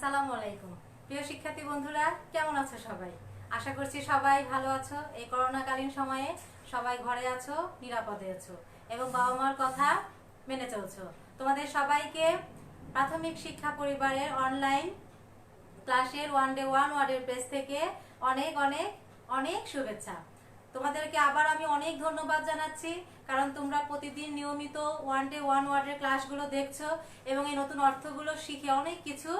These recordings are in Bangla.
আসসালামু আলাইকুম। প্রিয় শিক্ষার্থী বন্ধুরা, কেমন আছো সবাই? আশা করছি সবাই ভালো আছো। এই করোনাকালীন সময়ে সবাই ঘরে আছো, নিরাপদে আছো এবং বাবা মার কথা মেনে চলছো। তোমাদের সবাইকে প্রাথমিক শিক্ষা পরিবারের অনলাইন ক্লাসের ওয়ান ডে ওয়ান ওয়ার্ডের পেজ থেকে অনেক অনেক অনেক শুভেচ্ছা। তোমাদেরকে আবার আমি অনেক ধন্যবাদ জানাচ্ছি, কারণ তোমরা প্রতিদিন নিয়মিত ওয়ান ডে ওয়ান ওয়ার্ডের ক্লাসগুলো দেখছো এবং এই নতুন অর্থগুলো শিখে অনেক কিছু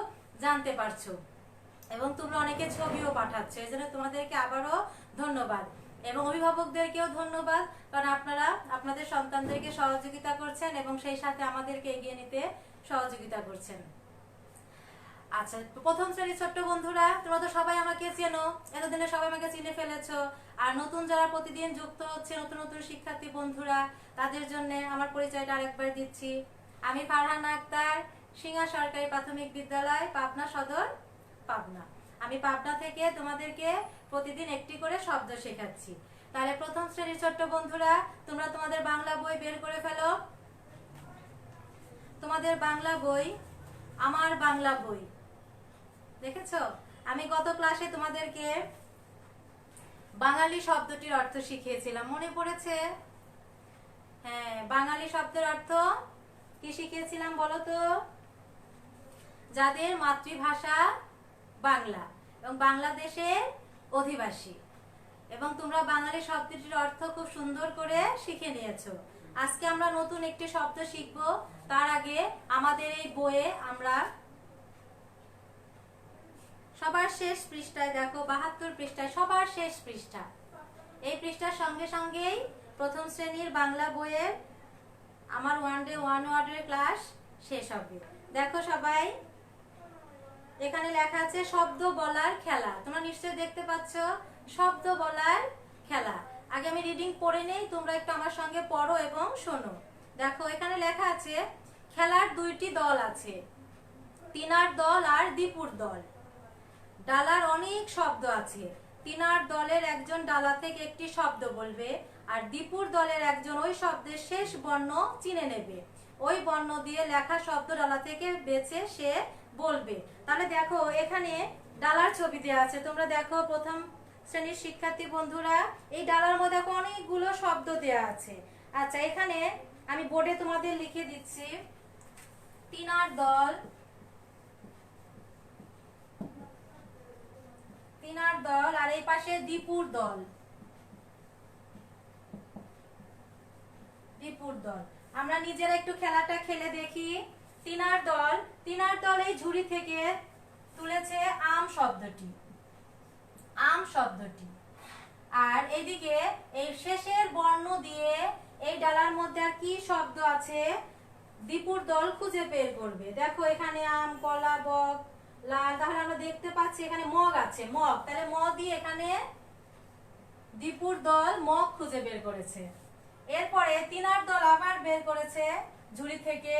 জানতে পারছো এবং তোমরা অনেকে ছবিও পাঠাচ্ছ। এই জন্য তোমাদেরকে আবারও ধন্যবাদ এবং অভিভাবকদেরকেও ধন্যবাদ, কারণ আপনারা আপনাদের সন্তানদেরকে সহযোগিতা করছেন এবং সেই সাথে আমাদেরকে এগিয়ে নিতে সহযোগিতা করছেন। আচ্ছা, প্রথম শ্রেণীর ছোট্ট বন্ধুরা, তোমরা তো সবাই আমাকে চেনো, এতদিনে সবাই আমাকে চিনে ফেলেছো। আর নতুন যারা প্রতিদিন যুক্ত হচ্ছে, নতুন নতুন শিক্ষার্থী বন্ধুরা, তাদের জন্য আমার পরিচয়টা আরেকবার দিচ্ছি। আমি ফারহানা আক্তার, সিংহা সরকারি প্রাথমিক বিদ্যালয়, পাবনা সদর, পাবনা। আমি পাবনা থেকে তোমাদেরকে প্রতিদিন একটি করে শব্দ শেখাচ্ছি। তাহলে প্রথম শ্রেণীর ছোট্ট বন্ধুরা, তোমরা তোমাদের বাংলা বই বের করে ফেলো। তোমাদের বাংলা বই, আমার বাংলা বই দেখেছো? আমি গত ক্লাসে তোমাদেরকে বাঙালি শব্দটির অর্থ শিখিয়েছিলাম, মনে পড়েছে? হ্যাঁ, বাঙালি শব্দের অর্থ কি শিখিয়েছিলাম বলো তো? যাদের মাতৃভাষা বাংলা এবং বাংলাদেশের অধিবাসী। এবং তোমরা বাঙালি শব্দটির অর্থ খুব সুন্দর করে শিখে নিয়েছো। আজকে আমরা নতুন একটি শব্দ শিখব। তার আগে আমাদের এই বইয়ে আমরা সবার শেষ পৃষ্ঠায় দেখো, 72 পৃষ্ঠায় সবার শেষ পৃষ্ঠা, এই পৃষ্ঠার সঙ্গে সঙ্গেই প্রথম শ্রেণীর বাংলা বইয়ের আমার ওয়ান ডে ওয়ান ওয়ার্ডের ক্লাস শেষ হবে। দেখো সবাই, এখানে লেখা আছে শব্দ বলার খেলা। তোমরা নিশ্চয়ই দেখতে পাচ্ছ শব্দ বলার খেলা। আগে আমি রিডিং পড়ে নেই, তোমরা একটু আমার সঙ্গে পড়ো এবং শোনো। দেখো এখানে লেখা আছে খেলার দুইটি দল আছে, তিনার দল আর দীপুর দল। ডালার অনেক শব্দ আছে। তিনার দলের একজন ডালা থেকে একটি শব্দ বলবে আর দীপুর দলের একজন ওই শব্দের শেষ বর্ণ চিনে নেবে। ওই বর্ণ দিয়ে লেখা শব্দ ডালা থেকে বেছে সে বলবে। তাহলে দেখো এখানে ডালার ছবি দেওয়া আছে। তোমরা দেখো প্রথম শ্রেণীর শিক্ষার্থী বন্ধুরা, এই ডালার মধ্যে দেখো অনেকগুলো শব্দ দেওয়া আছে। আচ্ছা, এখানে আমি বোর্ডে তোমাদের লিখে দিচ্ছি তিনার দল, তিনার দল, আর এই পাশে দীপুর দল, দীপুর দল। আমরা নিজেরা একটু খেলাটা খেলে দেখি। তিনার দল, তিনার দল এই ঝুড়ি থেকে তুলেছে আম শব্দটি, আম শব্দটি। আর এদিকে এই শেষের বর্ণ দিয়ে এই ডালার মধ্যে আর কি শব্দ আছে দীপুর দল খুঁজে বের করবে। দেখো এখানে আম, কলা, বক, লাল। তাহলে আমরা দেখতে পাচ্ছি এখানে মগ আছে, মগ। তাহলে ম দিয়ে এখানে দীপুর দল মগ খুঁজে বের করেছে। এরপরে তিনার দল আবার বের করেছে ঝুড়ি থেকে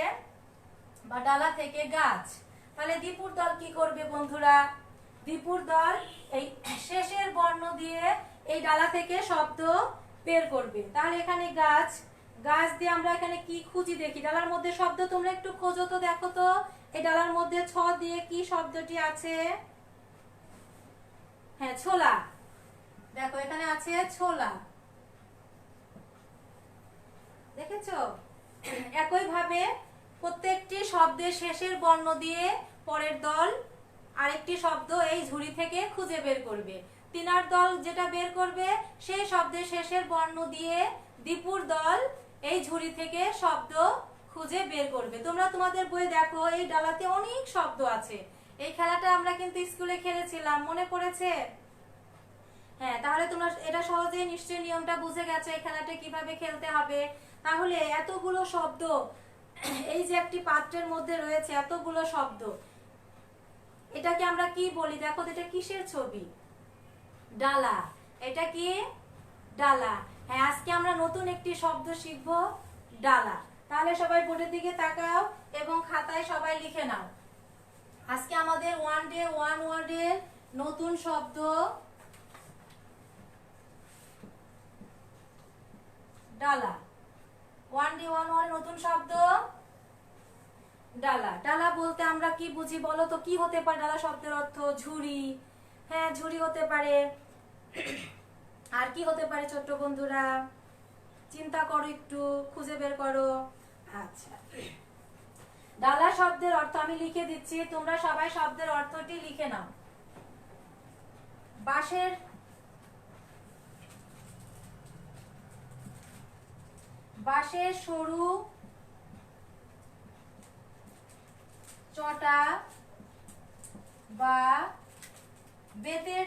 বা ডালা থেকে গাছ। তাহলে দীপুর দল কি করবে বন্ধুরা? দীপুর দল এই শেষের বর্ণ দিয়ে এই ডালা থেকে শব্দ বের করবে। তাহলে এখানে গাছ, গাছ দিয়ে আমরা এখানে কি খুঁজি দেখি? ডালার মধ্যে শব্দ তোমরা একটু খোঁজো তো, দেখো তো এই ডালার মধ্যে ছ দিয়ে কি শব্দটি আছে? হ্যাঁ, ছোলা। দেখো এখানে আছে ছোলা, দেখেছো? একই ভাবে প্রত্যেকটি শব্দের শেষের বর্ণ দিয়ে পরের দল আরেকটি শব্দ এই ঝুড়ি থেকে খুঁজে বের করবে। তিনার দল যেটা বের করবে সেই শব্দের শেষের বর্ণ দিয়ে দীপুর দল এই ঝুড়ি থেকে শব্দ খুঁজে বের করবে। তোমরা তোমাদের বইয়ে দেখো এই ডালাতে অনেক শব্দ আছে। এই খেলাটা আমরা কিন্তু স্কুলে খেলেছিলাম, মনে পড়েছে? হ্যাঁ, তাহলে তোমরা এটা সহজেই নিশ্চয়ই নিয়মটা বুঝে গেছো এই খেলাটা কিভাবে খেলতে হবে। তাহলে এতগুলো শব্দ এই যে একটি পাত্রের মধ্যে রয়েছে, এতগুলো শব্দ, এটাকে আমরা কি বলি? দেখো তো এটা কিসের ছবি? ডালা। এটা কি? ডালা। হ্যাঁ, আজকে আমরা নতুন একটি শব্দ শিখব, ডালা। তাহলে সবাই বোর্ডের দিকে তাকাও এবং খাতায় সবাই লিখে নাও। আজকে আমাদের ওয়ান ডে ওয়ান ওয়ার্ডের নতুন শব্দ ডালা। ওয়ান ডে ওয়ান ওয়ার্ড নতুন শব্দ ডালা। ডালা বলতে আমরা কি বুঝি বলো তো? কি হতে পারে ডালা শব্দের অর্থ? ঝুড়ি। হ্যাঁ, ঝুড়ি হতে পারে। আর কি হতে পারে ছোট্ট বন্ধুরা? চিন্তা করো, একটু খুঁজে বের করো। আচ্ছা, ডালা শব্দের অর্থ আমি লিখে দিচ্ছি, তোমরা সবাই শব্দের অর্থটি লিখে নাও। বাঁশের বাঁশের সরু চটা বা বেতের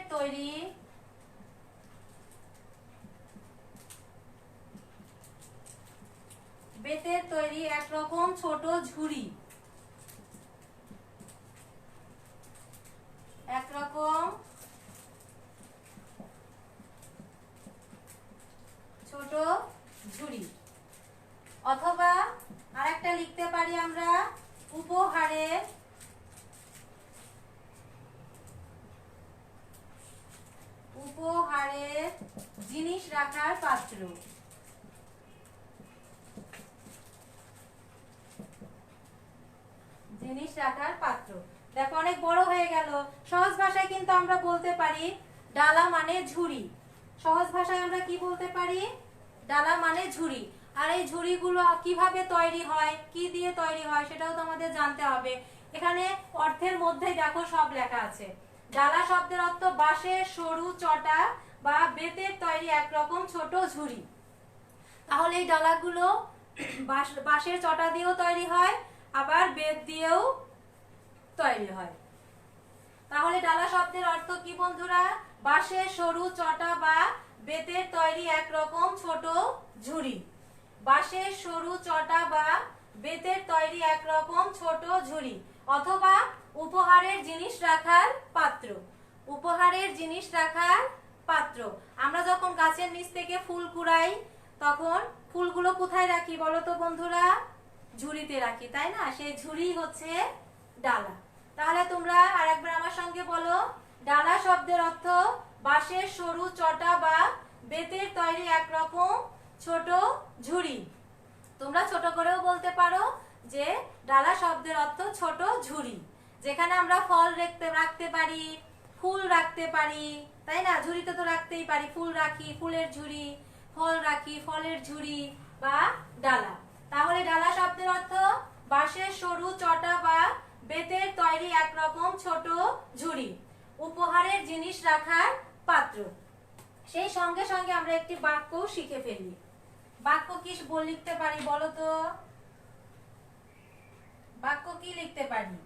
তৈরি একরকম ছোট ঝুড়ি। একরকম ছোট ঝুড়ি। অথবা আরেকটা লিখতে পারি আমরা, উপহারের জিনিস রাখার পাত্র। জিনিস রাখার পাত্র। দেখো অনেক বড় হয়ে গেল। সহজ ভাষায় কিন্তু আমরা বলতে পারি ডালা মানে ঝুড়ি। সহজ ভাষায় আমরা কি বলতে পারি? ডালা মানে ঝুড়ি। আর এই ঝুড়িগুলো কিভাবে তৈরি হয়, কি দিয়ে তৈরি হয় সেটাও তো আমাদের জানতে হবে। এখানে অর্থের মধ্যে দেখো সব লেখা আছে। ডালা শব্দের অর্থ বাঁশের সরু চটা বা বেতের তৈরি একরকম ছোট ঝুড়ি। তাহলে এই ডালাগুলো বাঁশের চটা দিয়েও তৈরি হয়, আবার বেত দিয়েও তৈরি হয়। তাহলে ডালা শব্দের অর্থ কি বন্ধুরা? বাঁশের সরু চটা বা বেতের তৈরি একরকম ছোট ঝুড়ি। বাঁশের সরু চটা বা বেতের তৈরি একরকম ছোট ঝুড়ি। অথবা উপহারের জিনিস রাখার পাত্র। উপহারের জিনিস রাখার পাত্র। আমরা যখন গাছের নিচ থেকে ফুল কুড়াই তখন ফুলগুলো কোথায় রাখি বলো তো বন্ধুরা? ঝুড়িতে রাখি, তাই না? সেই ঝুড়ি হচ্ছে ডালা। তাহলে তোমরা আরেকবার আমার সঙ্গে বলো, ডালা শব্দের অর্থ বাঁশের সরু চটা বা বেতের তৈরি একরকম ছোট ঝুড়ি। তোমরা ছোট করেও বলতে পারো যে ডালা শব্দের অর্থ ছোট ঝুড়ি, যেখানে আমরা ফল রাখতে পারি, ফুল রাখতে পারি, তাই না? ঝুড়িতে তো রাখতেই পারি, ফুল রাখি, ফুলের ঝুড়ি, ফল রাখি, ফলের ঝুড়ি বা ডালা। তাহলে ডালা শব্দের অর্থ বাঁশের সরু চটা বা বেতের তৈরি একরকম ছোট ঝুড়ি, উপহারের জিনিস রাখার পাত্র। সেই সঙ্গে সঙ্গে আমরা একটি বাক্য শিখে ফেলি। বাক্য কি লিখতে পারি বলো তো? বাক্য কি লিখতে পারি?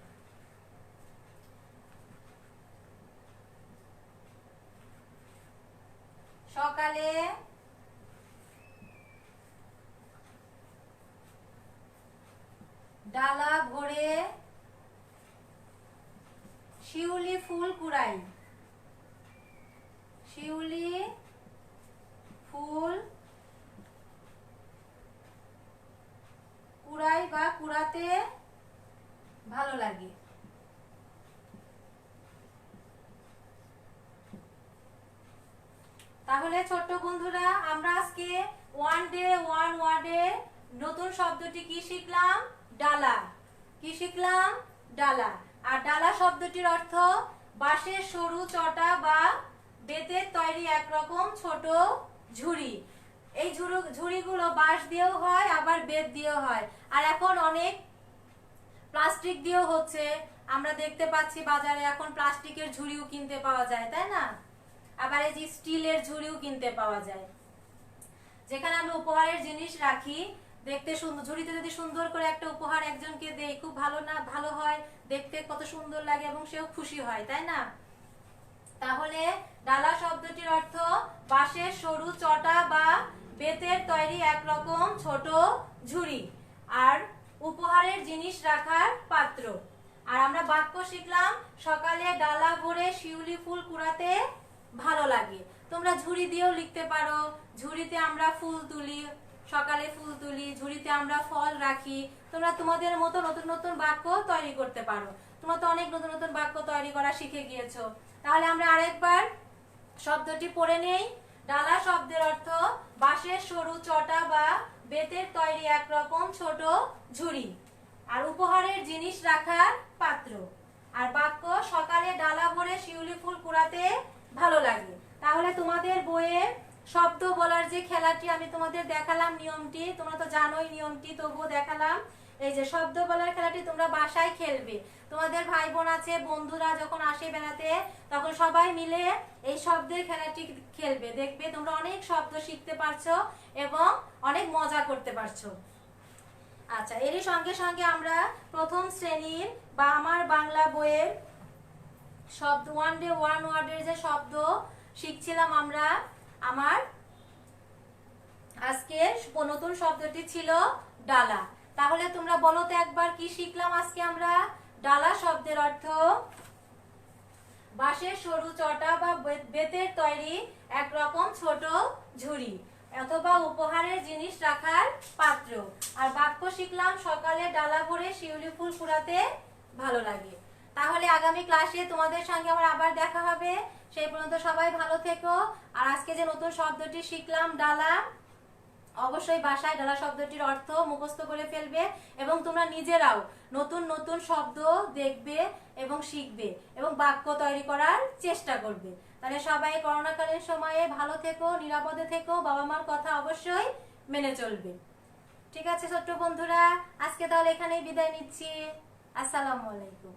সকালে ডালা ভরে শিউলি ফুল কুড়াই। শিউলি ফুল কুড়াই বা কুড়াতে ভালো লাগে। তাহলে ছোট্ট বন্ধুরা, আমরা আজকে ওয়ান ডে ওয়ান ওয়ার্ডে নতুন শব্দটি কি শিখলাম? ডালা। কি শিখলাম? ডালা। আর ডালা শব্দটির অর্থ বাঁশের সরু চটা বা বেতের তৈরি একরকম ছোট ঝুড়ি। এই ঝুড়িগুলো বাঁশ দিয়েও হয়, আবার বেত দিয়েও হয়। আর এখন অনেক প্লাস্টিক দিয়েও হচ্ছে। আমরা দেখতে পাচ্ছি বাজারে এখন প্লাস্টিকের ঝুড়িও কিনতে পাওয়া যায়, তাই না? আবার এই যে স্টিলের ঝুড়িও কিনতে পাওয়া যায়, যেখানে আমরা উপহারের জিনিস রাখি। দেখতে সুন্দর, ঝুড়িতে যদি সুন্দর করে একটা উপহার একজনকে দেই, খুব ভালো না? ভালো হয়, দেখতে কত সুন্দর লাগে এবং সেও খুশি হয়, তাই না? তাহলে ডালা শব্দটির অর্থ বাঁশের সরু চটা বা বেতের তৈরি একরকম ছোট ঝুড়ি আর উপহারের জিনিস রাখার পাত্র। আর আমরা বাক্য শিখলাম, সকালে ডালা ভরে শিউলি ফুল কুড়াতে ভালো লাগে। তোমরা ঝুড়ি দিয়েও লিখতে পারো। ঝুড়িতে আমরা ফুল তুলি, সকালে ফুল তুলি, ঝুড়িতে আমরা ফল রাখি। তোমরা তোমাদের মতো নতুন নতুন বাক্য তৈরি করতে পারো। তোমরা তো অনেক নতুন নতুন বাক্য তৈরি করা শিখে গিয়েছো। তাহলে আমরা আরেকবার শব্দটি পড়ে নেই। ডালা শব্দের অর্থ বাঁশের সরু চটা বা বেতের তৈরি একরকম ছোট ঝুড়ি। আর উপহারের জিনিস রাখার পাত্র। আর বাক্য সকালে ডালা ভরে শিউলি ফুল কুড়াতে ভালো লাগে। তাহলে তোমাদের বইয়ে শব্দ বলার যে খেলাটি আমি তোমাদের দেখালাম নিয়মটি, তোমরা তো জানোই নিয়মটি, তবুও দেখালাম। এই যে শব্দ বলার খেলাটি তোমরা বাসায় খেলবে। তোমাদের ভাই বোন আছে, বন্ধুরা যখন আসে বেড়াতে তখন সবাই মিলে এই শব্দের খেলাটি খেলবে। দেখবে তোমরা অনেক শব্দ শিখতে পারছো এবং অনেক মজা করতে পারছো। আচ্ছা, এরই সঙ্গে সঙ্গে আমরা প্রথম শ্রেণীর বা আমার বাংলা বইয়ের শব্দ ওয়ান ওয়ার্ডের যে শব্দ শিখছিলাম আমরা, আমার আজকের নতুন শব্দটি ছিল ডালা। তাহলে তোমরা বলো তো একবার কি শিখলাম আজকে আমরা? ডালা শব্দের অর্থ বাঁশের সরু চটা বা বেতের তৈরি একরকম ছোট ঝুড়ি অথবা উপহারের জিনিস রাখার পাত্র। আর বাক্য শিখলাম সকালে ডালা ভরে শিউলি ফুল কুড়াতে ভালো লাগে। তাহলে আগামী ক্লাসে তোমাদের সঙ্গে আমার আবার দেখা হবে। সেই পর্যন্ত সবাই ভালো থেকো। আর আজকে যে নতুন শব্দটি শিখলাম ডালা, অবশ্যই বাসায় ডালা শব্দটির অর্থ মুখস্থ করে ফেলবে এবং তোমরা নিজেরাও নতুন নতুন শব্দ দেখবে এবং শিখবে এবং বাক্য তৈরি করার চেষ্টা করবে। তাহলে সবাই করোনাকালীন সময়ে ভালো থেকো, নিরাপদে থেকো, বাবা মার কথা অবশ্যই মেনে চলবে। ঠিক আছে ছোট্ট বন্ধুরা, আজকে তাহলে এখানেই বিদায় নিচ্ছি। আসসালামু আলাইকুম।